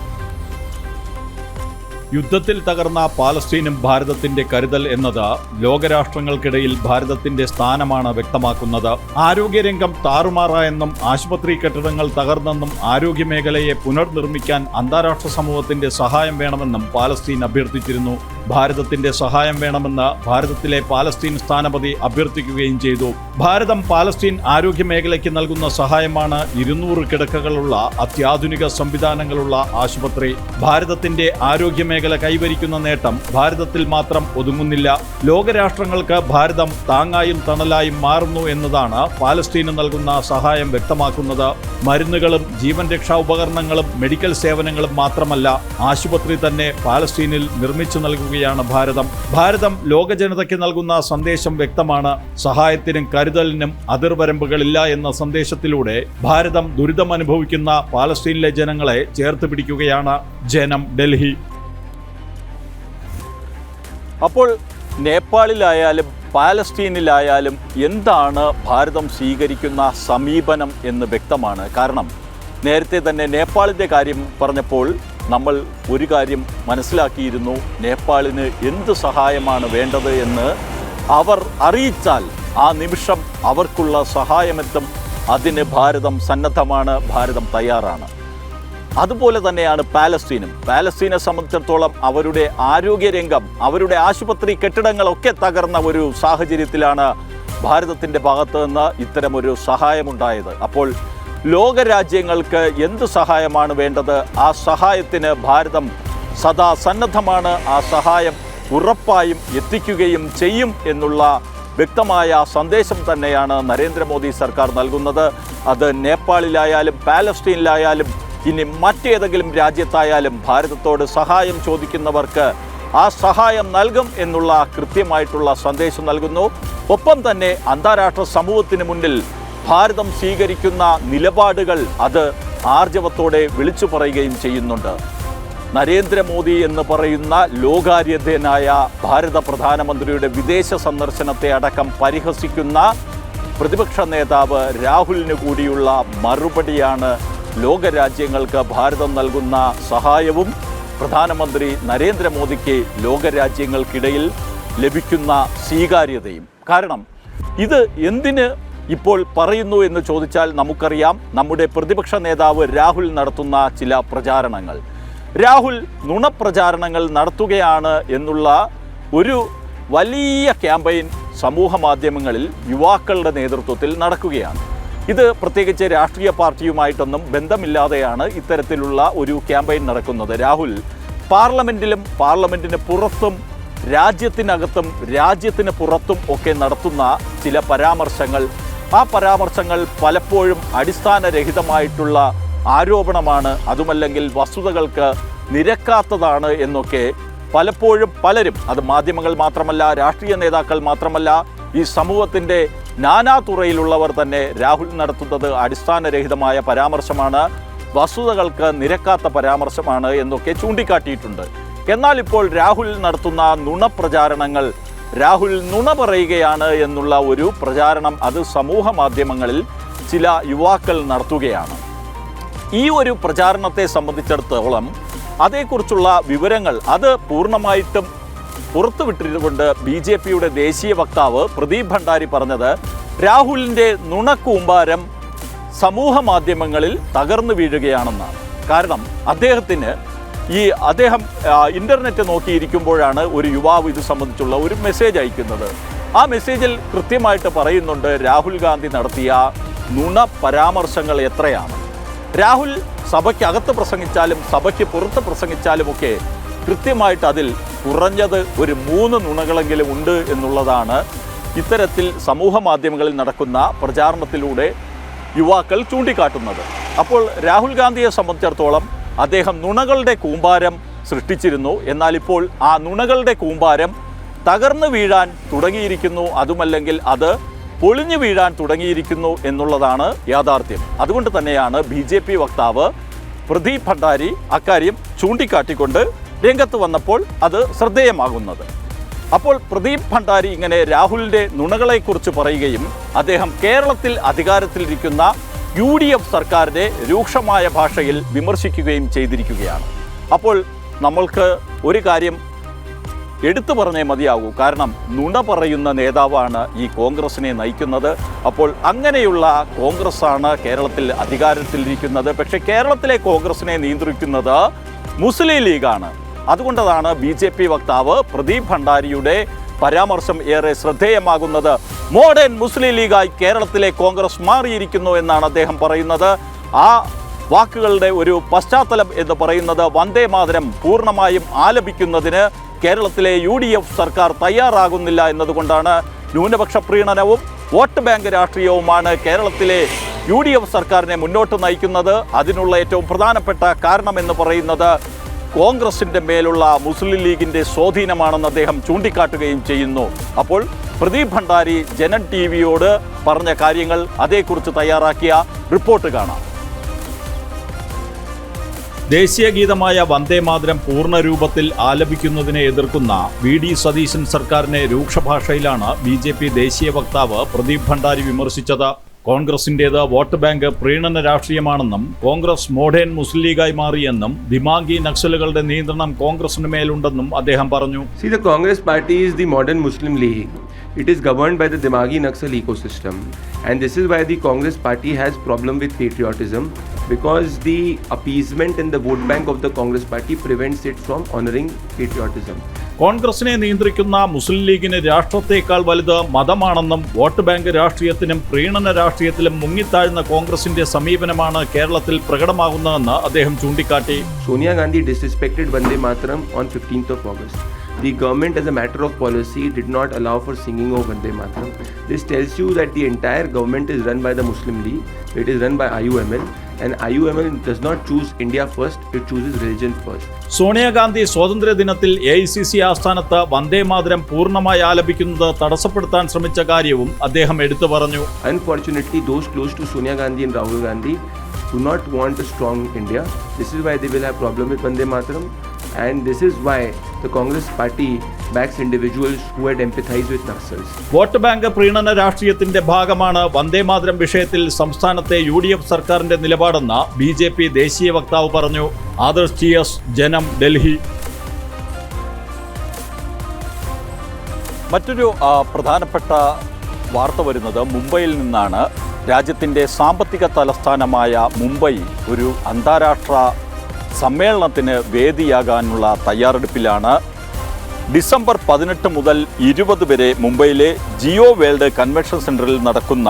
യുദ്ധത്തിൽ തകർന്ന പാലസ്തീനും ഭാരതത്തിന്റെ കരുതൽ എന്നത് ലോകരാഷ്ട്രങ്ങൾക്കിടയിൽ ഭാരതത്തിന്റെ സ്ഥാനമാണ് വ്യക്തമാക്കുന്നത്. ആരോഗ്യരംഗം താറുമാറായെന്നും ആശുപത്രി കെട്ടിടങ്ങൾ തകർന്നെന്നും ആരോഗ്യമേഖലയെ പുനർനിർമ്മിക്കാൻ അന്താരാഷ്ട്ര സമൂഹത്തിന്റെ സഹായം വേണമെന്നും പാലസ്തീൻ അഭ്യർത്ഥിച്ചിരുന്നു. ഭാരതത്തിന്റെ സഹായം വേണമെന്ന് ഭാരതത്തിലെ പാലസ്തീൻ സ്ഥാനപതി അഭ്യർത്ഥിക്കുകയും ചെയ്തു. ഭാരതം പാലസ്തീൻ ആരോഗ്യമേഖലയ്ക്ക് നൽകുന്ന സഹായമാണ് 200 കിടക്കകളുള്ള അത്യാധുനിക സംവിധാനങ്ങളുള്ള ആശുപത്രി. ഭാരതത്തിന്റെ ആരോഗ്യമേഖല കൈവരിക്കുന്ന നേട്ടം ഭാരതത്തിൽ മാത്രം ഒതുങ്ങുന്നില്ല. ലോകരാഷ്ട്രങ്ങൾക്ക് ഭാരതം താങ്ങായും തണലായും മാറുന്നു എന്നതാണ് പാലസ്തീന് നൽകുന്ന സഹായം വ്യക്തമാക്കുന്നത്. മരുന്നുകളും ജീവൻ രക്ഷാ ഉപകരണങ്ങളും മെഡിക്കൽ സേവനങ്ങളും മാത്രമല്ല, ആശുപത്രി തന്നെ പാലസ്തീനിൽ നിർമ്മിച്ചു നൽകുകയാണ് ഭാരതം ലോക ജനതയ്ക്ക് നൽകുന്ന സന്ദേശം വ്യക്തമാണ്. സഹായത്തിനും കരുതലിനും അതിർവരമ്പുകളില്ല എന്ന സന്ദേശത്തിലൂടെ ഭാരതം ദുരിതം അനുഭവിക്കുന്ന പാലസ്തീനിലെ ജനങ്ങളെ ചേർത്ത് പിടിക്കുകയാണ്. ജനം, ഡൽഹി. അപ്പോൾ നേപ്പാളിലായാലും പാലസ്തീനിലായാലും എന്താണ് ഭാരതം സ്വീകരിക്കുന്ന സമീപനം എന്ന് വ്യക്തമാണ്. കാരണം നേരത്തെ തന്നെ നേപ്പാളിൻ്റെ കാര്യം പറഞ്ഞപ്പോൾ നമ്മൾ ഒരു കാര്യം മനസ്സിലാക്കിയിരുന്നു. നേപ്പാളിന് എന്ത് സഹായമാണ് വേണ്ടത് എന്ന് അവർ അറിയിച്ചാൽ ആ നിമിഷം അവർക്കുള്ള സഹായമെത്തും. അതിന് ഭാരതം സന്നദ്ധമാണ്, ഭാരതം തയ്യാറാണ്. അതുപോലെ തന്നെയാണ് പാലസ്തീനെ സംബന്ധിച്ചിടത്തോളം അവരുടെ ആരോഗ്യരംഗം, അവരുടെ ആശുപത്രി കെട്ടിടങ്ങളൊക്കെ തകർന്ന ഒരു സാഹചര്യത്തിലാണ് ഭാരതത്തിൻ്റെ ഭാഗത്തു നിന്ന് ഇത്തരമൊരു സഹായമുണ്ടായത്. അപ്പോൾ ലോകരാജ്യങ്ങൾക്ക് എന്ത് സഹായമാണ് വേണ്ടത്? ആ സഹായത്തിന് ഭാരതം സദാ സന്നദ്ധമാണ്. ആ സഹായം ഉറപ്പായും എത്തിക്കുകയും ചെയ്യും എന്നുള്ള വ്യക്തമായ സന്ദേശം തന്നെയാണ് നരേന്ദ്രമോദി സർക്കാർ നൽകുന്നത്. അത് നേപ്പാളിലായാലും പാലസ്തീനിലായാലും ഇനി മറ്റേതെങ്കിലും രാജ്യത്തായാലും ഭാരതത്തോട് സഹായം ചോദിക്കുന്നവർക്ക് ആ സഹായം നൽകും എന്നുള്ള കൃത്യമായിട്ടുള്ള സന്ദേശം നൽകുന്നു. ഒപ്പം തന്നെ അന്താരാഷ്ട്ര സമൂഹത്തിന് മുന്നിൽ ഭാരതം സ്വീകരിക്കുന്ന നിലപാടുകൾ അത് ആർജവത്തോടെ വിളിച്ചു പറയുകയും ചെയ്യുന്നുണ്ട്. നരേന്ദ്രമോദി എന്ന് പറയുന്ന ലോകാര്യധനായ ഭാരത പ്രധാനമന്ത്രിയുടെ വിദേശ സന്ദർശനത്തെ അടക്കം പരിഹസിക്കുന്ന പ്രതിപക്ഷ നേതാവ് രാഹുലിന് കൂടിയുള്ള മറുപടിയാണ് ലോകരാജ്യങ്ങൾക്ക് ഭാരതം നൽകുന്ന സഹായവും പ്രധാനമന്ത്രി നരേന്ദ്രമോദിക്ക് ലോകരാജ്യങ്ങൾക്കിടയിൽ ലഭിക്കുന്ന സ്വീകാര്യതയും. കാരണം ഇത് എന്തിന് ഇപ്പോൾ പറയുന്നു എന്ന് ചോദിച്ചാൽ നമുക്കറിയാം. നമ്മുടെ പ്രതിപക്ഷ നേതാവ് രാഹുൽ നടത്തുന്ന ചില പ്രചാരണങ്ങൾ, രാഹുൽ നുണപ്രചാരണങ്ങൾ നടത്തുകയാണ് എന്നുള്ള ഒരു വലിയ ക്യാമ്പയിൻ സമൂഹ മാധ്യമങ്ങളിൽ യുവാക്കളുടെ നേതൃത്വത്തിൽ നടക്കുകയാണ്. ഇത് പ്രത്യേകിച്ച് രാഷ്ട്രീയ പാർട്ടിയുമായിട്ടൊന്നും ബന്ധമില്ലാതെയാണ് ഇത്തരത്തിലുള്ള ഒരു ക്യാമ്പയിൻ നടക്കുന്നത്. രാഹുൽ പാർലമെൻറ്റിലും പാർലമെൻറ്റിന് പുറത്തും രാജ്യത്തിനകത്തും രാജ്യത്തിന് പുറത്തും ഒക്കെ നടത്തുന്ന ചില പരാമർശങ്ങൾ, ആ പരാമർശങ്ങൾ പലപ്പോഴും അടിസ്ഥാനരഹിതമായിട്ടുള്ള ആരോപണമാണ്, അതുമല്ലെങ്കിൽ വസ്തുതകൾക്ക് നിരക്കാത്തതാണ് എന്നൊക്കെ പലപ്പോഴും പലരും, അത് മാധ്യമങ്ങൾ മാത്രമല്ല, രാഷ്ട്രീയ നേതാക്കൾ മാത്രമല്ല, ഈ സമൂഹത്തിൻ്റെ നാനാതുറയിലുള്ളവർ തന്നെ രാഹുൽ നടത്തുന്നത് അടിസ്ഥാനരഹിതമായ പരാമർശമാണ്, വസ്തുതകൾക്ക് നിരക്കാത്ത പരാമർശമാണ് എന്നൊക്കെ ചൂണ്ടിക്കാട്ടിയിട്ടുണ്ട്. എന്നാൽ ഇപ്പോൾ രാഹുൽ നടത്തുന്ന നുണപ്രചാരണങ്ങൾ, രാഹുൽ നുണ പറയുകയാണ് എന്നുള്ള ഒരു പ്രചാരണം അത് സമൂഹ മാധ്യമങ്ങളിൽ ചില യുവാക്കൾ നടത്തുകയാണ്. ഈ ഒരു പ്രചാരണത്തെ സംബന്ധിച്ചിടത്തോളം അതേക്കുറിച്ചുള്ള വിവരങ്ങൾ അത് പൂർണ്ണമായിട്ടും പുറത്തുവിട്ടിരുന്നുകൊണ്ട് BJPയുടെ ദേശീയ വക്താവ് പ്രദീപ് ഭണ്ഡാരി പറഞ്ഞത് രാഹുലിൻ്റെ നുണക്കൂമ്പാരം സമൂഹ മാധ്യമങ്ങളിൽ തകർന്നു വീഴുകയാണെന്നാണ്. കാരണം അദ്ദേഹം ഇൻ്റർനെറ്റ് നോക്കിയിരിക്കുമ്പോഴാണ് ഒരു യുവാവ് ഇത് സംബന്ധിച്ചുള്ള ഒരു മെസ്സേജ് അയക്കുന്നത്. ആ മെസ്സേജിൽ കൃത്യമായിട്ട് പറയുന്നുണ്ട് രാഹുൽ ഗാന്ധി നടത്തിയ നുണ പരാമർശങ്ങൾ എത്രയാണ്. രാഹുൽ സഭയ്ക്കകത്ത് പ്രസംഗിച്ചാലും സഭയ്ക്ക് പുറത്ത് പ്രസംഗിച്ചാലുമൊക്കെ കൃത്യമായിട്ട് അതിൽ കുറഞ്ഞത് ഒരു 3 നുണകളെങ്കിലും ഉണ്ട് എന്നുള്ളതാണ് ഇത്തരത്തിൽ സമൂഹ മാധ്യമങ്ങളിൽ നടക്കുന്ന പ്രചാരണത്തിലൂടെ യുവാക്കൾ ചൂണ്ടിക്കാട്ടുന്നത്. അപ്പോൾ രാഹുൽ ഗാന്ധിയെ സംബന്ധിച്ചിടത്തോളം അദ്ദേഹം നുണകളുടെ കൂമ്പാരം സൃഷ്ടിച്ചിരുന്നു. എന്നാൽ ഇപ്പോൾ ആ നുണകളുടെ കൂമ്പാരം തകർന്നു വീഴാൻ തുടങ്ങിയിരിക്കുന്നു, അതുമല്ലെങ്കിൽ അത് പൊളിഞ്ഞു വീഴാൻ തുടങ്ങിയിരിക്കുന്നു എന്നുള്ളതാണ് യാഥാർത്ഥ്യം. അതുകൊണ്ട് തന്നെയാണ് BJP വക്താവ് പ്രദീപ് ഭണ്ഡാരി അക്കാര്യം ചൂണ്ടിക്കാട്ടിക്കൊണ്ട് രംഗത്ത് വന്നപ്പോൾ അത് ശ്രദ്ധേയമാകുന്നത്. അപ്പോൾ പ്രദീപ് ഭണ്ഡാരി ഇങ്ങനെ രാഹുലിൻ്റെ നുണകളെക്കുറിച്ച് പറയുകയും അദ്ദേഹം കേരളത്തിൽ അധികാരത്തിലിരിക്കുന്ന UDF സർക്കാരിനെ രൂക്ഷമായ ഭാഷയിൽ വിമർശിക്കുകയും ചെയ്തിരിക്കുകയാണ്. അപ്പോൾ നമ്മൾക്ക് ഒരു കാര്യം എടുത്തു പറഞ്ഞേ മതിയാകൂ. കാരണം നുണ പറയുന്ന നേതാവാണ് ഈ കോൺഗ്രസിനെ നയിക്കുന്നത്. അപ്പോൾ അങ്ങനെയുള്ള കോൺഗ്രസ്സാണ് കേരളത്തിൽ അധികാരത്തിലിരിക്കുന്നത്. പക്ഷേ കേരളത്തിലെ കോൺഗ്രസിനെ നിയന്ത്രിക്കുന്നത് മുസ്ലിം ലീഗാണ്. അതുകൊണ്ടാണ് BJP വക്താവ് പ്രദീപ് ഭണ്ഡാരിയുടെ പരാമർശം ഏറെ ശ്രദ്ധേയമാകുന്നത്. മോഡേൺ മുസ്ലിം ലീഗായി കേരളത്തിലെ കോൺഗ്രസ് മാറിയിരിക്കുന്നു എന്നാണ് അദ്ദേഹം പറയുന്നത്. ആ വാക്കുകളുടെ ഒരു പശ്ചാത്തലം എന്ന് പറയുന്നത് വന്ദേ മാതരം പൂർണ്ണമായും ആലപിക്കുന്നതിന് കേരളത്തിലെ UDF സർക്കാർ തയ്യാറാകുന്നില്ല എന്നതുകൊണ്ടാണ്. ന്യൂനപക്ഷ പ്രീണനവും വോട്ട് ബാങ്ക് രാഷ്ട്രീയവുമാണ് കേരളത്തിലെ UDF സർക്കാരിനെ മുന്നോട്ട് നയിക്കുന്നത്. അതിനുള്ള ഏറ്റവും പ്രധാനപ്പെട്ട കാരണമെന്ന് പറയുന്നത് കോൺഗ്രസിൻ്റെ മേലുള്ള മുസ്ലിം ലീഗിൻ്റെ സ്വാധീനമാണെന്ന് അദ്ദേഹം ചൂണ്ടിക്കാട്ടുകയും ചെയ്യുന്നു. അപ്പോൾ പ്രദീപ് ഭണ്ഡാരി ജനൻ TV-യോട് പറഞ്ഞ കാര്യങ്ങൾ, അതേക്കുറിച്ച് തയ്യാറാക്കിയ റിപ്പോർട്ട് കാണാം. ദേശീയ ഗീതമായ വന്ദേ മാതരം പൂർണ്ണ രൂപത്തിൽ ആലപിക്കുന്നതിനെ എതിർക്കുന്ന VD സതീശൻ സർക്കാരിനെ രൂക്ഷഭാഷയിലാണ് BJP ദേശീയ വക്താവ് പ്രദീപ് ഭണ്ഡാരി വിമർശിച്ചത്. കോൺഗ്രസിൻ്റേത് വോട്ട് ബാങ്ക് പ്രീണന രാഷ്ട്രീയമാണെന്നും കോൺഗ്രസ് മോഡേൺ മുസ്ലിം ലീഗായി മാറിയെന്നും ദിമാഗി നക്സലുകളുടെ നിയന്ത്രണം കോൺഗ്രസിന് മേലുണ്ടെന്നും അദ്ദേഹം പറഞ്ഞു. See, the Congress party is the modern Muslim League. It is governed by the Dimagi Naxal ecosystem, and this is why the Congress party has problem with patriotism, because the appeasement in the vote bank of the Congress party prevents it from honoring patriotism. കോൺഗ്രസിനെ നിയന്ത്രിക്കുന്ന മുസ്ലിം ലീഗിന് രാഷ്ട്രത്തേക്കാൾ വലുത് മതമാണെന്നും vote bank രാഷ്ട്രീയത്തിനും പ്രീണന രാഷ്ട്രീയത്തിലും മുങ്ങിത്താഴ്ന്ന കോൺഗ്രസിന്റെ സമീപനമാണ് കേരളത്തിൽ പ്രകടമാകുന്നതെന്ന് അദ്ദേഹം ചൂണ്ടിക്കാട്ടി. Sonia Gandhi disrespected Vande Mataram on 15th of August. The government, as a matter of policy, did not allow for singing of Vande Mataram. This tells you that the entire government is run by the Muslim League. It is run by IUML, and IUML does not choose India first, it chooses religion first. Sonia Gandhi സ്വാതന്ത്ര്യ ദിനത്തിൽ AICC ആസ്ഥാനത്ത് വന്ദേ മാതരം പൂർണ്ണമായി ആലപിക്കുന്നത് തടസ്സപ്പെടുത്താൻ ശ്രമിച്ച കാര്യവും അദ്ദേഹം എടുത്തു പറഞ്ഞു. Unfortunately, those close to Sonia Gandhi and Rahul Gandhi do not want a strong India. This is why they will have problem with Vande Mataram, and this is why the Congress party backs individuals who had empathized with Naxals. Vote bank പ്രീണന രാഷ്ട്രീയത്തിന്റെ ഭാഗമാണ് വന്ദേ മാതരം വിഷയത്തിൽ സംസ്ഥാനത്തെ UDF സർക്കാരിന്റെ നിലപാടെന്ന് BJP ദേശീയ വക്താവ് പറഞ്ഞു. Adarsh TS, ജനം, ഡൽഹി. മറ്റൊരു പ്രധാനപ്പെട്ട വാർത്ത വരുന്നത് മുംബൈയിൽ നിന്നാണ്. രാജ്യത്തിൻ്റെ സാമ്പത്തിക തലസ്ഥാനമായ മുംബൈ ഒരു അന്താരാഷ്ട്ര സമ്മേളനത്തിന് വേദിയാകാനുള്ള തയ്യാറെടുപ്പിലാണ്. ഡിസംബർ 18 മുതൽ 20 വരെ മുംബൈയിലെ ജിയോ വേൾഡ് കൺവെൻഷൻ സെൻറ്ററിൽ നടക്കുന്ന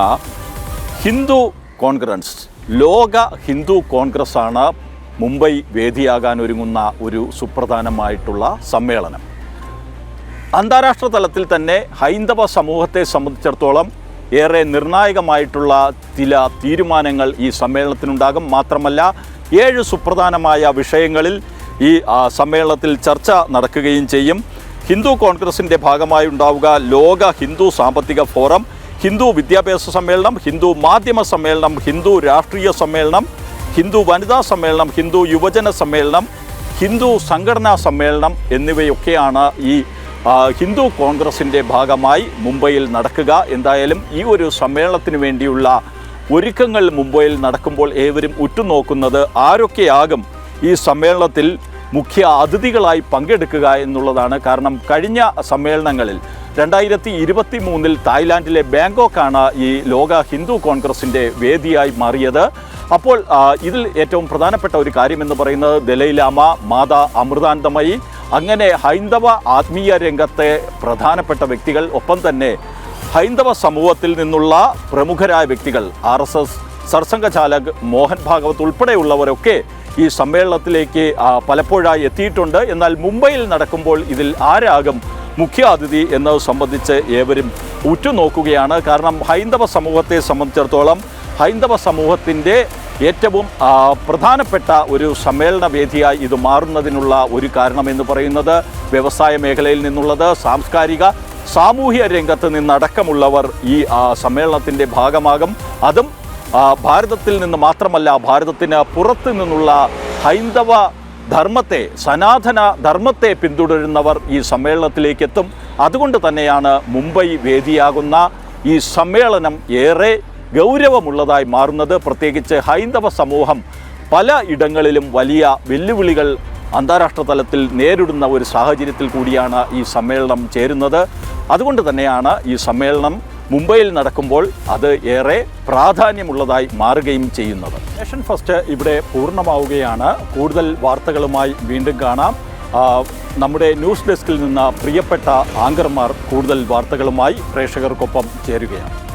ഹിന്ദു കോൺഗ്രസ്, ലോക ഹിന്ദു കോൺഗ്രസ്സാണ് മുംബൈ വേദിയാകാൻ ഒരുങ്ങുന്ന ഒരു സുപ്രധാനമായിട്ടുള്ള സമ്മേളനം. അന്താരാഷ്ട്ര തലത്തിൽ തന്നെ ഹൈന്ദവ സമൂഹത്തെ സംബന്ധിച്ചിടത്തോളം ഏറെ നിർണായകമായിട്ടുള്ള ചില തീരുമാനങ്ങൾ ഈ സമ്മേളനത്തിനുണ്ടാകും. മാത്രമല്ല 7 സുപ്രധാനമായ വിഷയങ്ങളിൽ ഈ സമ്മേളനത്തിൽ ചർച്ച നടക്കുകയും ചെയ്യും. ഹിന്ദു കോൺഗ്രസിൻ്റെ ഭാഗമായി ഉണ്ടാവുക ലോക ഹിന്ദു സാമ്പത്തിക ഫോറം, ഹിന്ദു വിദ്യാഭ്യാസ സമ്മേളനം, ഹിന്ദു മാധ്യമ സമ്മേളനം, ഹിന്ദു രാഷ്ട്രീയ സമ്മേളനം, ഹിന്ദു വനിതാ സമ്മേളനം, ഹിന്ദു യുവജന സമ്മേളനം, ഹിന്ദു സംഘടനാ സമ്മേളനം എന്നിവയൊക്കെയാണ് ഈ ഹിന്ദു കോൺഗ്രസിൻ്റെ ഭാഗമായി മുംബൈയിൽ നടക്കുക. എന്തായാലും ഈ ഒരു സമ്മേളനത്തിന് വേണ്ടിയുള്ള ഒരുക്കങ്ങൾ മുംബൈയിൽ നടക്കുമ്പോൾ ഏവരും ഉറ്റുനോക്കുന്നത് ആരൊക്കെയാകും ഈ സമ്മേളനത്തിൽ മുഖ്യ അതിഥികളായി പങ്കെടുക്കുക എന്നുള്ളതാണ്. കാരണം കഴിഞ്ഞ സമ്മേളനങ്ങളിൽ 2023 തായ്ലാൻഡിലെ ബാങ്കോക്കാണ് ഈ ലോക ഹിന്ദു കോൺഗ്രസിൻ്റെ വേദിയായി മാറിയത്. അപ്പോൾ ഇതിൽ ഏറ്റവും പ്രധാനപ്പെട്ട ഒരു കാര്യമെന്ന് പറയുന്നത് ദലൈലാമ, മാതാ അമൃതാനന്ദമയി, അങ്ങനെ ഹൈന്ദവ ആത്മീയ രംഗത്തെ പ്രധാനപ്പെട്ട വ്യക്തികൾ, ഒപ്പം തന്നെ ഹൈന്ദവ സമൂഹത്തിൽ നിന്നുള്ള പ്രമുഖരായ വ്യക്തികൾ, RSS സർസംഘചാലക് മോഹൻ ഭാഗവത് ഉൾപ്പെടെയുള്ളവരൊക്കെ ഈ സമ്മേളനത്തിലേക്ക് പലപ്പോഴായി എത്തിയിട്ടുണ്ട്. എന്നാൽ മുംബൈയിൽ നടക്കുമ്പോൾ ഇതിൽ ആരാകും മുഖ്യ അതിഥി എന്നത് സംബന്ധിച്ച് ഏവരും ഉറ്റുനോക്കുകയാണ്. കാരണം ഹൈന്ദവ സമൂഹത്തെ സംബന്ധിച്ചിടത്തോളം ഹൈന്ദവ സമൂഹത്തിൻ്റെ ഏറ്റവും പ്രധാനപ്പെട്ട ഒരു സമ്മേളന വേദിയായി ഇത് മാറുന്നതിനുള്ള ഒരു കാരണമെന്ന് പറയുന്നത് വ്യവസായ മേഖലയിൽ നിന്നുള്ളത്, സാംസ്കാരിക സാമൂഹ്യ രംഗത്ത് നിന്നടക്കമുള്ളവർ ഈ സമ്മേളനത്തിൻ്റെ ഭാഗമാകും. അതും ഭാരതത്തിൽ നിന്ന് മാത്രമല്ല, ഭാരതത്തിന് പുറത്തു നിന്നുള്ള ഹൈന്ദവ ധർമ്മത്തെ, സനാതന ധർമ്മത്തെ പിന്തുടരുന്നവർ ഈ സമ്മേളനത്തിലേക്ക് എത്തും. അതുകൊണ്ട് തന്നെയാണ് മുംബൈ വേദിയാകുന്ന ഈ സമ്മേളനം ഏറെ ഗൗരവമുള്ളതായി മാറുന്നത്. പ്രത്യേകിച്ച് ഹൈന്ദവ സമൂഹം പല ഇടങ്ങളിലും വലിയ വെല്ലുവിളികൾ അന്താരാഷ്ട്ര തലത്തിൽ നേരിടുന്ന ഒരു സാഹചര്യത്തിൽ കൂടിയാണ് ഈ സമ്മേളനം ചേരുന്നത്. അതുകൊണ്ട് തന്നെയാണ് ഈ സമ്മേളനം മുംബൈയിൽ നടക്കുമ്പോൾ അത് ഏറെ പ്രാധാന്യമുള്ളതായി മാറുകയും ചെയ്യുന്നത്. നേഷൻ ഫസ്റ്റ് ഇവിടെ പൂർണ്ണമാവുകയാണ്. കൂടുതൽ വാർത്തകളുമായി വീണ്ടും കാണാം. നമ്മുടെ ന്യൂസ് ഡെസ്കിൽ നിന്ന് പ്രിയപ്പെട്ട ആങ്കർമാർ കൂടുതൽ വാർത്തകളുമായി പ്രേക്ഷകർക്കൊപ്പം ചേരുകയാണ്.